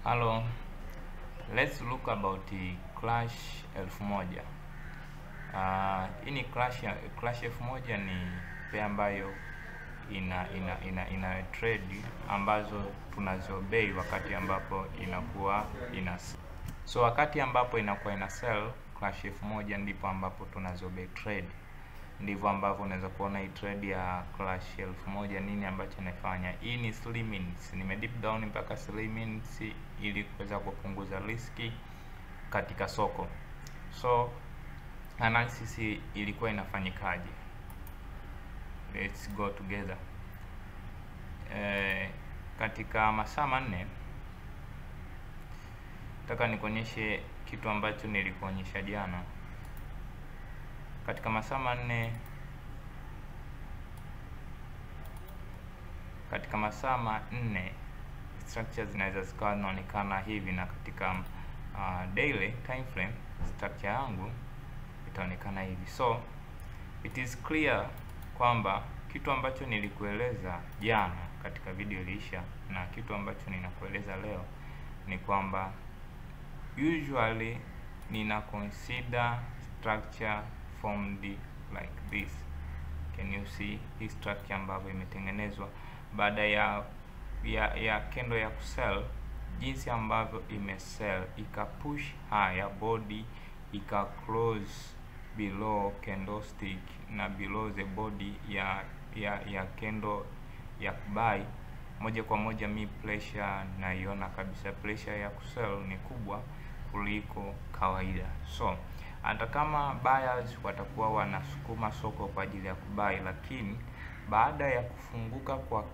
Hello, let's look about the Clash 1000. Hii ni Clash 1000 ni pair ambayo ina trade ambazo tunaziobey wakati ambapo inakuwa so wakati ambapo inakuwa ina sell Clash 1000 ndipo ambapo tunaziobey trade. Ndivyo ambavyo unaweza kuona hii trade ya Clash 1000 nini ambacho inafanya. Hii ni 3 minutes. Nime deep down mpaka 3 minutes ili kuweza kupunguza riski katika soko. So analysis ilikuwa inafanyikaje? Let's go together. Katika masaa manne nataka nikuonyeshe kitu ambacho nilikuonyesha jana. Katika masaa manne, structure zinaweza zikawa zinaonekana hivi, na katika daily time frame structure yangu itaonekana hivi. So it is clear kwamba kitu ambacho nilikueleza jana katika video iliisha na kitu ambacho ninakueleza leo ni kwamba usually nina consider structure formed like this. Can you see hii structure ambavyo imetengenezwa baada ya candle ya kusell, jinsi ambavyo imesell ikapush higher body, ika close below candlestick na below the body ya candle ya buy. Moja kwa moja mi pressure naiona kabisa, pressure ya kusell ni kubwa kuliko kawaida. So hata kama buyers watakuwa wanasukuma soko kwa ajili ya kubai, lakini baada ya kufunguka kwa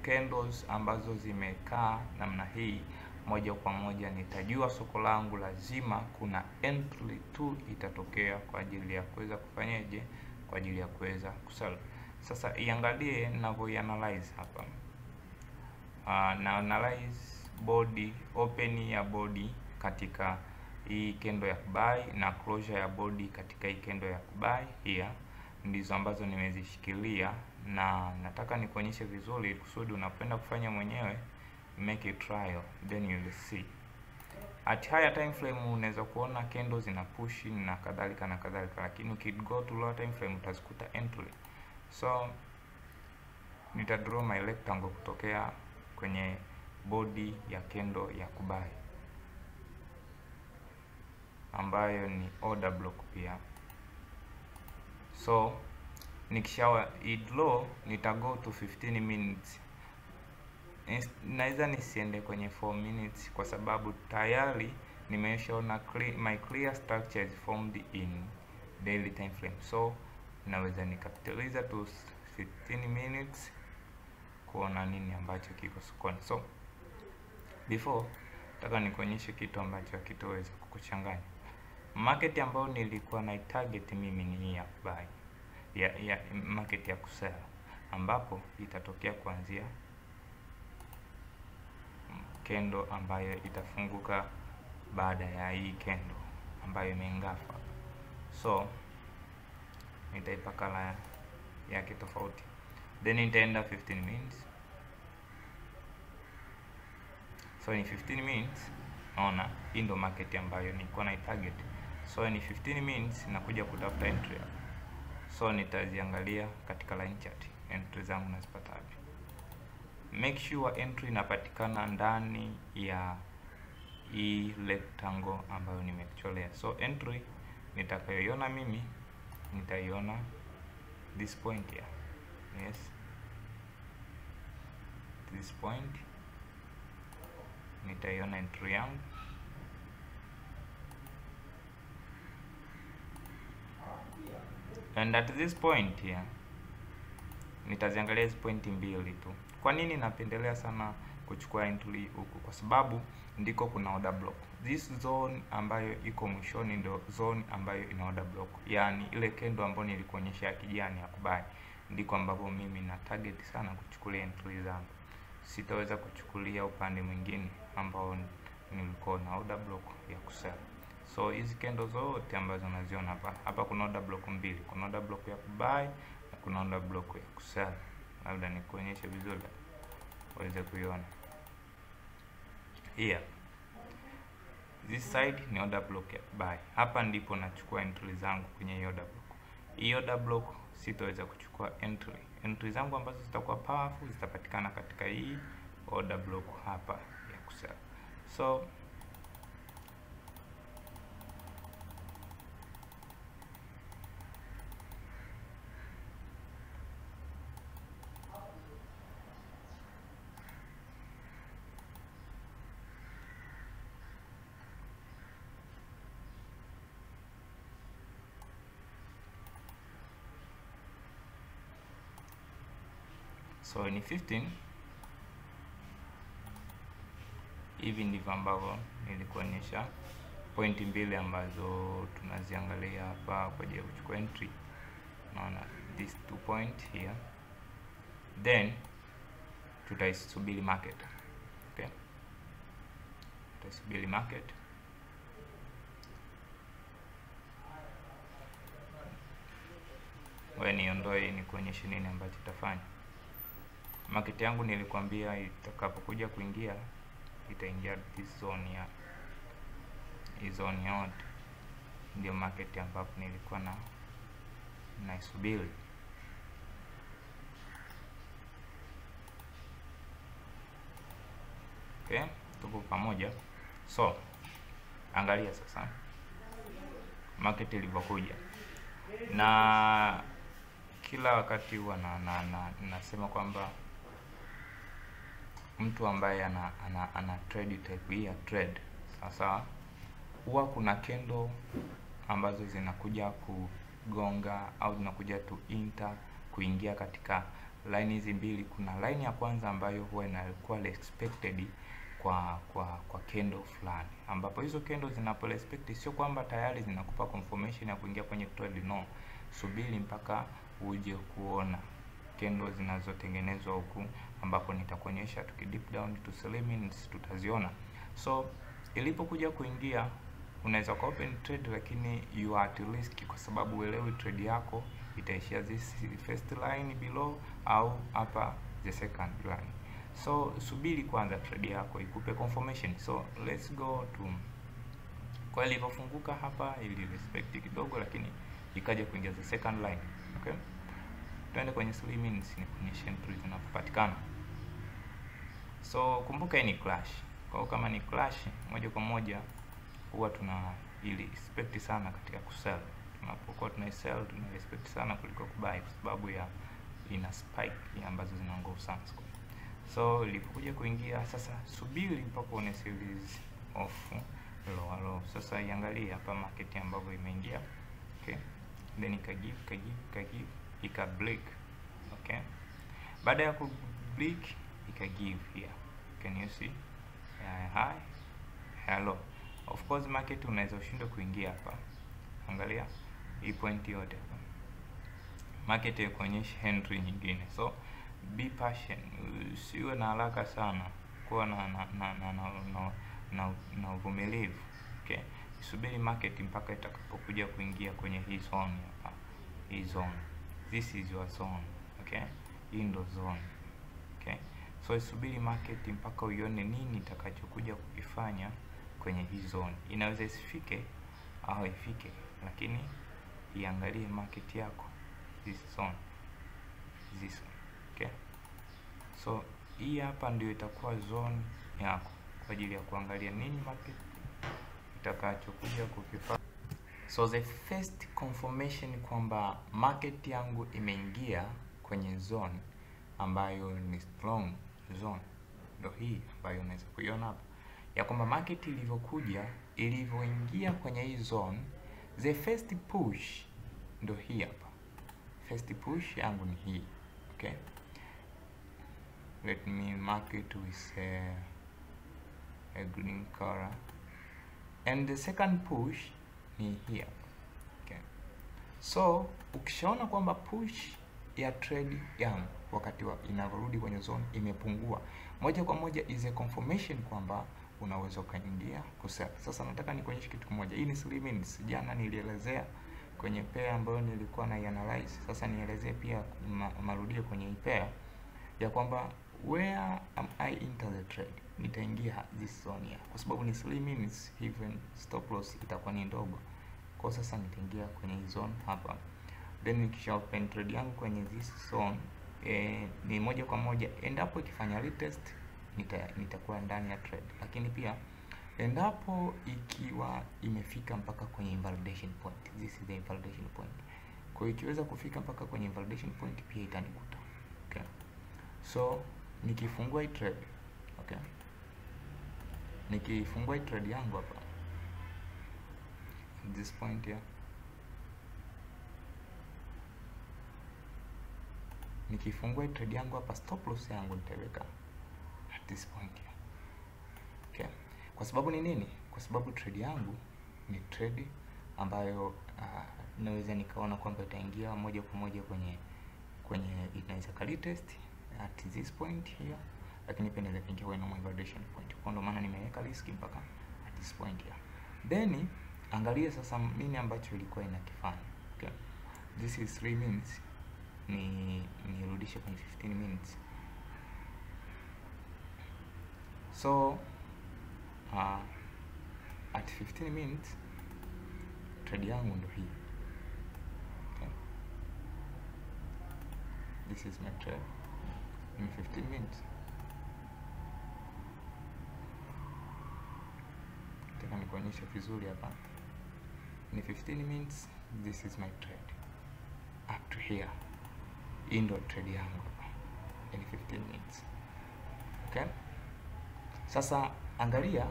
candles ambazo zimekaa namna hii, moja kwa moja nitajua soko langu lazima kuna entry tu itatokea kwa ajili ya kuweza kufanyaje, kwa ajili ya kuweza kusell. Sasa iangalie ninavyoanalyze hapa. Na analyze body, open ya body katika hii candle ya buy na closure ya body katika hii candle ya buy. Here ndizo ambazo nimezishikilia na nataka nikuonyeshe vizuri kusudi unapenda kufanya mwenyewe, make a trial then you will see. At higher time frame unaweza kuona candles zina push na kadhalika na kadhalika, lakini ukigo to lower time frame utazikuta entry. So nita draw my rectangle kutokea kwenye body ya candle ya kubai ambayo ni order block pia. So nikishawa draw nita go to 15 minutes. Naweza nisiende kwenye 4 minutes kwa sababu tayari nimeshaona my clear structure is formed in daily time frame. So naweza nikapitiliza to 15 minutes kuona nini ambacho kiko sokoni. So before nataka nikuonyeshe kitu ambacho kitaweza kukuchanganya. Market ambayo nilikuwa na target mimi ni hii ya buy, ya market ya kusell, ambapo itatokea kuanzia candle ambayo itafunguka baada ya hii candle ambayo imengafa. So nitaipa color yake tofauti, then nitaenda 15 minutes. So ni 15 minutes, naona hii ndo market ambayo nilikuwa na target. So ni 15 minutes nakuja kutafuta entry. So nitaziangalia katika line chart entry zangu nazipata wapi. Make sure entry inapatikana ndani ya hii rectangle ambayo nimecholea. So entry nitakayoiona mimi nitaiona this point here. Yes, this point nitaiona entry yangu. And at this point here nitaziangalia hizo point mbili tu. Kwa nini napendelea sana kuchukua entry huku? Kwa sababu ndiko kuna order block. This zone ambayo iko mwishoni ndio zone ambayo ina order block. Yaani ile candle ambayo nilikuonyesha ya kijani ya kubai, ndiko ambapo mimi na target sana kuchukulia entry zangu. Sitaweza kuchukulia upande mwingine ambao nilikuwa na order block ya kusell. So hizi candles zote ambazo unaziona hapa kuna order block mbili. Kuna order block ya kubuy na kuna order block ya kusell. Labda nikuonyeshe vizuri uweze kuiona. here. This side ni order block ya buy. Hapa ndipo nachukua entry zangu kwenye hiyo order block. Hiyo order block sitaweza kuchukua entry. Entry zangu ambazo zitakuwa powerful zitapatikana katika hii order block hapa ya kusell. So ni 15. Hivi ndivyo ambavyo nilikuonyesha pointi mbili ambazo tunaziangalia hapa kwa ajili ya kuchukua entry. Naona this 2 point here, then tutaisubiri market. Okay, tutaisubiri market. Wewe niondoe ni kuonyesha nini ambacho tutafanya. Market yangu nilikwambia itakapokuja kuingia itaingia this zone ya hii zone yote, ndio market ambapo nilikuwa naisubiri. Okay, tuko pamoja. So angalia sasa market ilivyokuja, na kila wakati huwa nasema kwamba mtu ambaye ana trade type hii ya trade, sasa huwa kuna candle ambazo zinakuja kugonga au zinakuja to enter kuingia katika line hizi mbili. Kuna line ya kwanza ambayo huwa inakuwa expected kwa candle fulani, ambapo hizo candle zinapo expect sio kwamba tayari zinakupa confirmation ya kuingia kwenye trade, no. Subiri mpaka uje kuona candle zinazotengenezwa huku, ambapo nitakuonyesha tuki deep down to sell minutes tutaziona. So ilipokuja kuingia unaweza ku open trade, lakini you are at risk kwa sababu uelewi trade yako itaishia this first line below au hapa the second line. So subiri kwanza trade yako ikupe confirmation. So let's go to, kwa ilivyofunguka hapa ili respect kidogo, lakini ikaja kuingia the second line. Okay, tuende kwenye 3 minutes ni kuonyesha entry zinapatikana. So kumbuka hii ni clash. Kwa hiyo kama ni clash, moja kwa moja huwa tuna ili expect sana katika kusell. Tunapokuwa tuna sell tuna expect sana kuliko kubuy, kwa sababu ya ina spike ambazo zina nguvu sana. So ilipokuja kuingia sasa, subiri mpaka uone series of lower low. Sasa iangalie hapa market ambavyo imeingia. Okay, then ikagive ika break. Okay, baada ya ku break ikagive here. Can you see high hello? Of course market unaweza ushindwe kuingia hapa. Angalia hii point yote hapa, market ikuonyesha entry nyingine. So be patient, usiwe na haraka sana, kuwa na uvumilivu. Okay, subiri market mpaka itakapokuja kuingia kwenye hii zone hapa. Hii zone, this is your zone. Okay, hii ndo zone. Okay, so subiri market mpaka uione nini itakachokuja kukifanya kwenye hii zone. Inaweza isifike au ifike, lakini iangalie market yako this zone, this one. Okay, so hii hapa ndio itakuwa zone yako kwa ajili ya kuangalia nini market itakachokuja kukifanya. So the first confirmation kwamba market yangu imeingia kwenye zone ambayo ni strong zone ndio hii ambayo unaweza kuiona hapa, ya kwamba market ilivyoingia kwenye hii zone, the first push ndio hii hapa. First push yangu ni hii. Okay, let me mark it with a green color, and the second push ni here. Okay, so ukishaona kwamba push ya trade yangu wakati inarudi kwenye zone imepungua, moja kwa moja is a confirmation kwamba unaweza ukaingia kusell. Sasa nataka nikuonyeshe kitu kimoja. Hii ni 3 minutes. Jana nilielezea kwenye pair ambayo nilikuwa na analyze. Sasa nielezee pia marudio kwenye hii pair ya kwamba where am I enter the trade. nitaingia this zone here, kwa sababu ni 3 minutes, even stop loss itakuwa ni ndogo. Kwa sasa nitaingia kwenye hii zone hapa, then nikisha open trade yangu kwenye this zone ni moja kwa moja, endapo ikifanya retest nitakuwa ndani ya trade, lakini pia endapo ikiwa imefika mpaka kwenye invalidation point, this is the invalidation point. Kwa hiyo ikiweza kufika mpaka kwenye invalidation point pia itanikuta. Okay, so nikifungua hii trade, okay, nikifungua hii trade yangu hapa at this point here, nikifungua hii trade yangu hapa, stop loss yangu nitaweka at this point here. Okay, kwa sababu ni nini? Kwa sababu trade yangu ni trade ambayo naweza nikaona kwamba itaingia moja kwa moja kwenye inaweza kali test at this point here, lakini pia inaweza kuingia kwenye invalidation point. Kwa ndo maana nimeweka risk mpaka at this point here. Then angalia sasa nini ambacho ilikuwa inakifanya. Okay, this is 3 minutes, nirudishe kwenye 15 minutes. So at 15 minutes trade yangu ndo hii. Okay, this is my trade in 15 minutes. Nataka nikuonyeshe vizuri hapa, ni 15 minutes, this is my trade up to here. Hii ndo trade yangu in 15 minutes. Okay, sasa angalia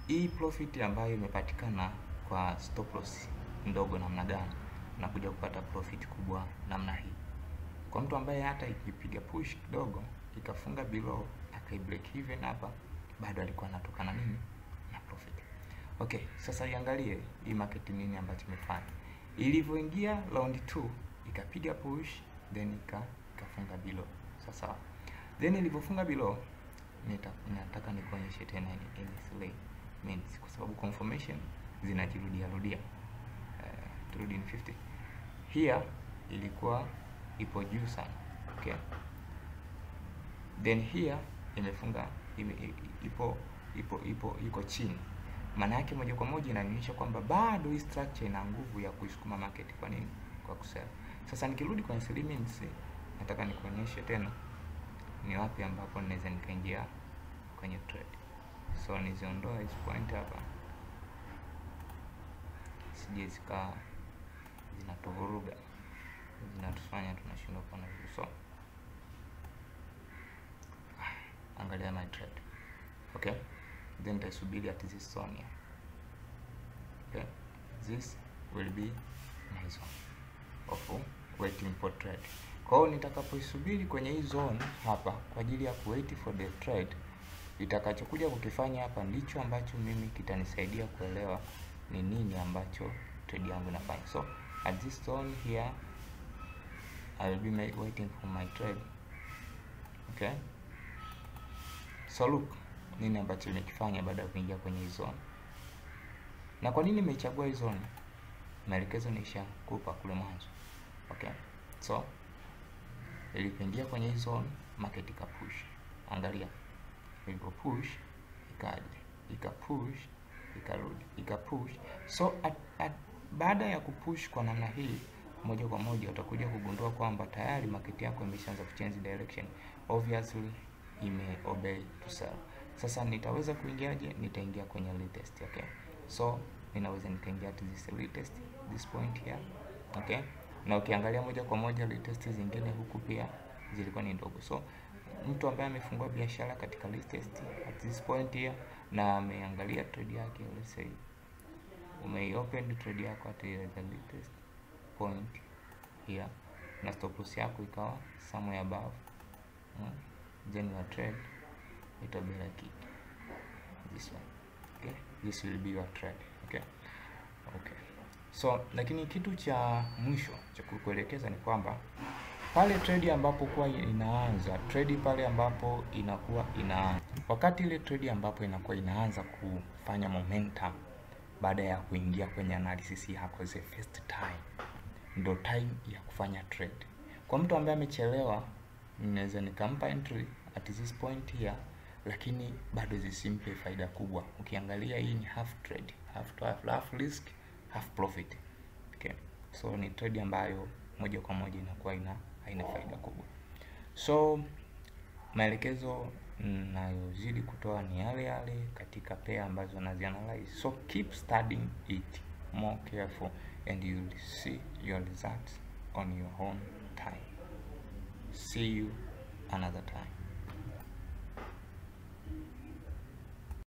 hii profit ambayo imepatikana kwa stop loss ndogo namna gani, na kuja kupata profit kubwa namna hii. Kwa mtu ambaye hata ikipiga push kidogo ikafunga below akai break even hapa, bado alikuwa anatoka na nini, na profit. Okay, sasa iangalie hii market nini ambacho imefanya. Ilivyoingia round 2 ikapiga push, then ikafunga below. Sasa then ilivyofunga below, nataka nikuonyeshe tena in 3 minutes, kwa sababu confirmation zinajirudia rudia. Turudi in 50 here, ilikuwa ipo juu sana. Okay, then here imefunga iko chini. Maana yake moja kwa moja inaonyesha kwamba bado hii structure ina nguvu ya kuisukuma market. Kwa nini? Kwa kusell. Sasa nikirudi kwenye 3 minutes, nataka nikuonyeshe tena ni wapi ambapo naweza nikaingia kwenye trade. So niziondoa hizo point hapa, sije zinatuvuruga, zinatufanya tunashindwa kuona vizuri. So angalia my trade. Okay, then nitasubiri at this zone here. Okay, this will be my zone of waiting for trade. Kwa hiyo nitakapoisubiri kwenye hii zone hapa kwa ajili ya kuwait for the trade, itakachokuja kukifanya hapa ndicho ambacho mimi kitanisaidia kuelewa ni nini ambacho trade yangu inafanya. So at this zone here I will be waiting for my trade. Okay, so look nini ambacho nimekifanya baada ya kuingia kwenye hii zone. Na kwa nini nimechagua hii zone? Maelekezo nishakupa kule mwanzo. Okay, so ilipoingia kwenye hii zone market ikapush. Angalia, ilipo push ikaje, ikapush, ikarudi, ikapush. So baada ya kupush kwa namna hii, moja kwa moja utakuja kugundua kwamba tayari market yako imeshaanza kuchange direction. Obviously ime obey to sell. Sasa nitaweza kuingiaje? Nitaingia kwenye retest. Okay, so ninaweza nikaingia to this retest, this point here. Okay, na ukiangalia moja kwa moja retest zingine huku pia zilikuwa ni ndogo. So mtu ambaye amefungua biashara katika retest at this point here na ameangalia trade yake, let's say umeopen trade yako at the retest point here na stop loss yako ikawa somewhere above, then your trade it will be like this one. Okay, this will be your trade. Okay, so lakini kitu cha mwisho cha kukuelekeza ni kwamba pale trade ambapo kwa inaanza trade, pale ambapo inakuwa wakati ile trade ambapo inakuwa inaanza kufanya momentum baada ya kuingia kwenye analysis yako the first time, ndo time ya kufanya trade. Kwa mtu ambaye amechelewa, ninaweza nikampa entry at this point here, lakini bado zisimpe faida kubwa. Ukiangalia hii ni half trade, half risk, half profit. Okay, so ni trade ambayo moja kwa moja inakuwa haina faida kubwa. So maelekezo nayozidi kutoa ni yale yale katika pair ambazo nazianalyze. So keep studying it more careful and you will see your results on your own time. See you another time.